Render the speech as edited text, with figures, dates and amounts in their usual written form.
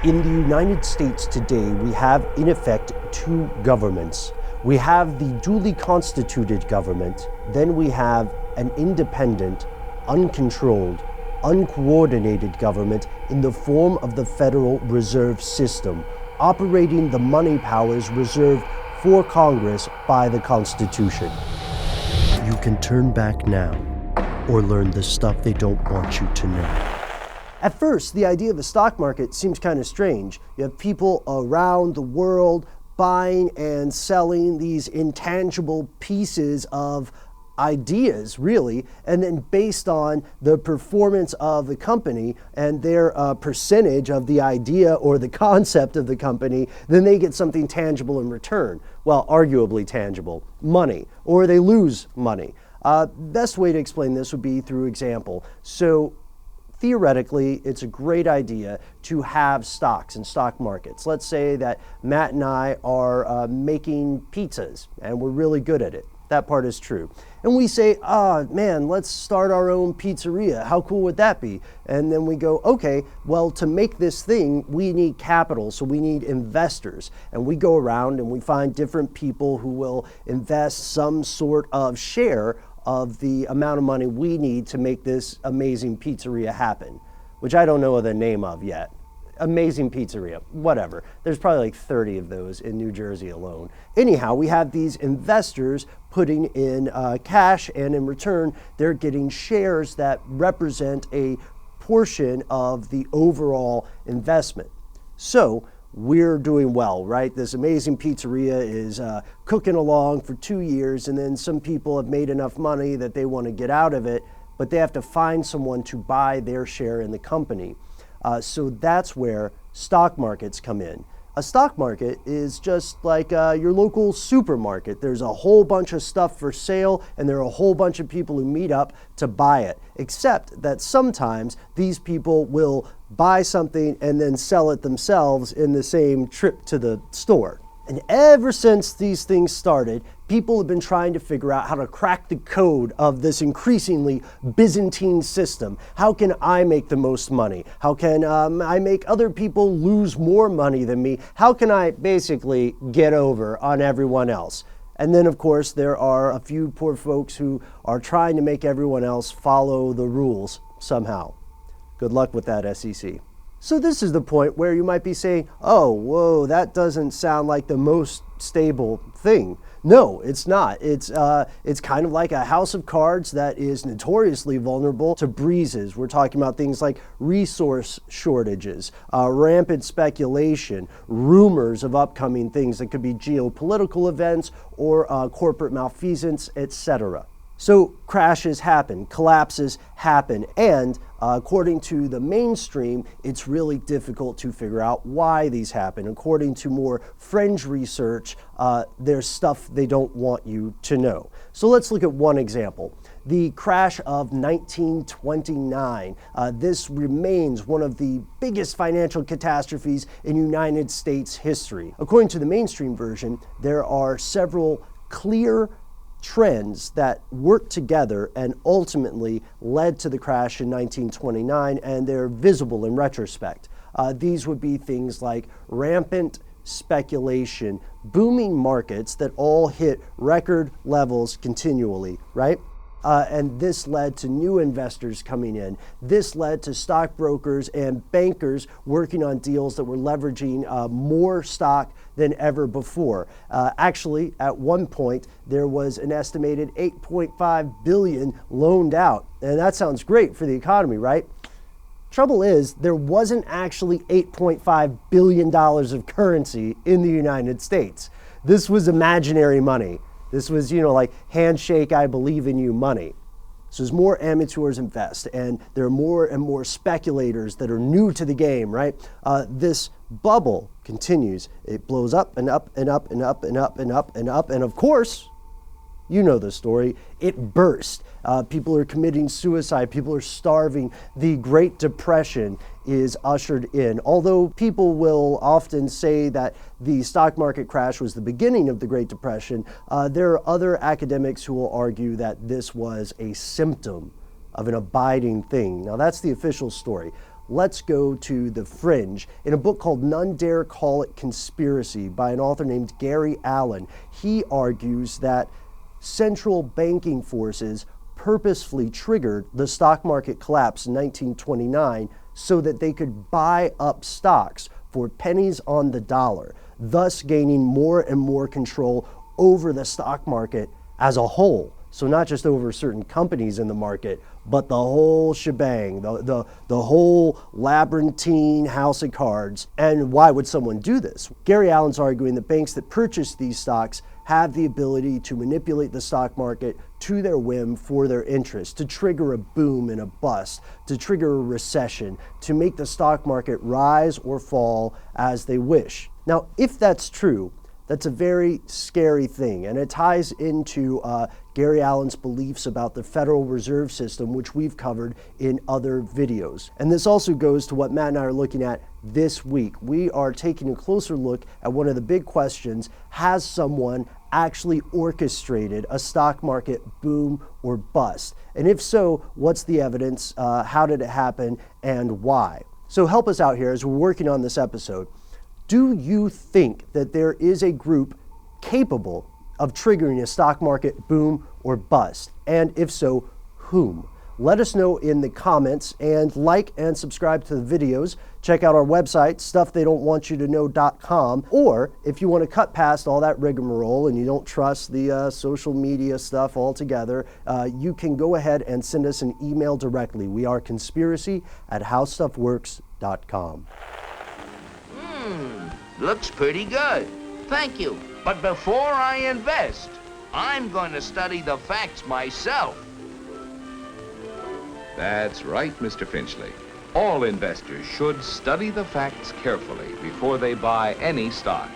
In the United States today, we have, in effect, two governments. We have the duly constituted government, then we have an independent, uncontrolled, uncoordinated government in the form of the Federal Reserve System, operating the money powers reserved for Congress by the Constitution. You can turn back now, or learn the stuff they don't want you to know. At first, the idea of a stock market seems kind of strange. You have people around the world buying and selling these intangible pieces of ideas, really, and then based on the performance of the company and their percentage of the idea or the concept of the company, then they get something tangible in return. Well, arguably tangible, money, or they lose money. Best way to explain this would be through example. So theoretically, it's a great idea to have stocks and stock markets. Let's say that Matt and I are making pizzas and we're really good at it. That part is true. And we say, man, let's start our own pizzeria. How cool would that be? And then we go, okay, well, to make this thing, we need capital, so we need investors. And we go around and we find different people who will invest some sort of share of the amount of money we need to make this amazing pizzeria happen, which I don't know the name of yet. Amazing pizzeria, whatever. There's probably like 30 of those in New Jersey alone. Anyhow, we have these investors putting in cash, and in return, they're getting shares that represent a portion of the overall investment. So we're doing well, right? This amazing pizzeria is cooking along for 2 years, and then some people have made enough money that they want to get out of it, but they have to find someone to buy their share in the company. So that's where stock markets come in. A stock market is just like your local supermarket. There's a whole bunch of stuff for sale, and there are a whole bunch of people who meet up to buy it, except that sometimes these people will buy something and then sell it themselves in the same trip to the store. And ever since these things started, people have been trying to figure out how to crack the code of this increasingly Byzantine system. How can I make the most money? How can I make other people lose more money than me? How can I basically get over on everyone else? And then, of course, there are a few poor folks who are trying to make everyone else follow the rules somehow. Good luck with that, SEC. So this is the point where you might be saying, oh, whoa, that doesn't sound like the most stable thing. No, it's not. It's kind of like a house of cards that is notoriously vulnerable to breezes. We're talking about things like resource shortages, rampant speculation, rumors of upcoming things that could be geopolitical events or corporate malfeasance, etc. So crashes happen, collapses happen, and according to the mainstream, it's really difficult to figure out why these happen. According to more fringe research, there's stuff they don't want you to know. So let's look at one example. The crash of 1929. This remains one of the biggest financial catastrophes in United States history. According to the mainstream version, there are several clear trends that worked together and ultimately led to the crash in 1929, and they're visible in retrospect. These would be things like rampant speculation, booming markets that all hit record levels continually, right? And this led to new investors coming in. This led to stockbrokers and bankers working on deals that were leveraging more stock than ever before. Actually, at one point, there was an estimated $8.5 billion loaned out. And that sounds great for the economy, right? Trouble is, there wasn't actually $8.5 billion of currency in the United States. This was imaginary money. This was, like handshake, I believe in you money. So as more amateurs invest, and there are more and more speculators that are new to the game, right? This bubble continues. It blows up and up and up and up and up and up and up. And of course, you know the story. It burst. People are committing suicide. People are starving. The Great Depression is ushered in. Although people will often say that the stock market crash was the beginning of the Great Depression, there are other academics who will argue that this was a symptom of an abiding thing. Now, that's the official story. let's go to the fringe. In a book called None Dare Call It Conspiracy by an author named Gary Allen, he argues that central banking forces purposefully triggered the stock market collapse in 1929 so that they could buy up stocks for pennies on the dollar, thus gaining more and more control over the stock market as a whole. So not just over certain companies in the market, but the whole shebang, the whole labyrinthine house of cards. And why would someone do this? Gary Allen's arguing that banks that purchase these stocks have the ability to manipulate the stock market to their whim for their interest, to trigger a boom and a bust, to trigger a recession, to make the stock market rise or fall as they wish. Now, if that's true, that's a very scary thing, and it ties into Gary Allen's beliefs about the Federal Reserve System, which we've covered in other videos. And this also goes to what Matt and I are looking at this week. We are taking a closer look at one of the big questions: has someone actually orchestrated a stock market boom or bust? And if so, what's the evidence? How did it happen, and why? So help us out here as we're working on this episode. Do you think that there is a group capable of triggering a stock market boom or bust? And if so, whom? Let us know in the comments, and like and subscribe to the videos. Check out our website, stufftheydon'twantyoutoknow.com. Or if you want to cut past all that rigmarole and you don't trust the social media stuff altogether, you can go ahead and send us an email directly. We are conspiracy@howstuffworks.com. Looks pretty good. Thank you. But before I invest, I'm going to study the facts myself. That's right, Mr. Finchley. All investors should study the facts carefully before they buy any stock.